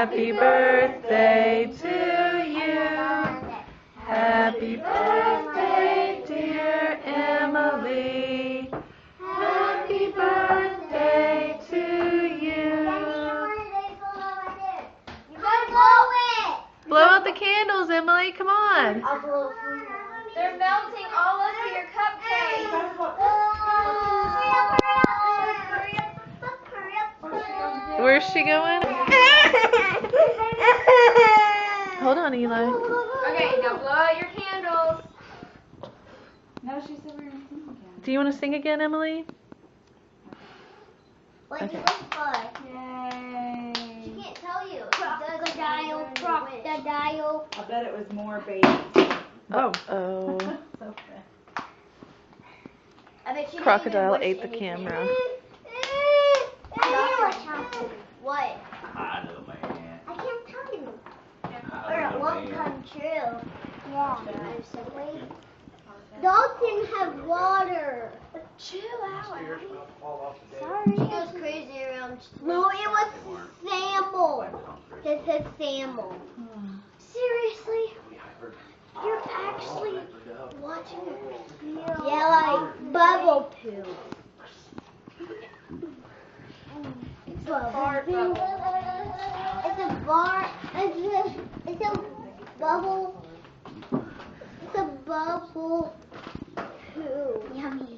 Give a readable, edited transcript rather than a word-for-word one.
Happy birthday to you. Happy birthday, dear Emily. Happy birthday to you. Blow out the candles, Emily. Come on. They're melting all over your cupcake. Where's she going? Hold on, Eli. Okay, now blow out your candles. No, she said we were going to sing again. Do you want to sing again, Emily? Like Okay. it was fun. Yay. She can't tell you. Crocodile, crocodile. I bet it was more baby. Oh. So bad. I bet she didn't Crocodile even wish ate the anything. camera. What? I know, man. I can't tell you. I Or it know, won't man. come true. Yeah. Dogs didn't have water. Chill out. Sorry. She goes crazy around. No, it was Samuel. This is Samuel. Seriously? You're actually watching it. Yeah, like bubble poo. It's a fart bubble. It's a bar. It's a bubble. It's a bubble poo. Yummy.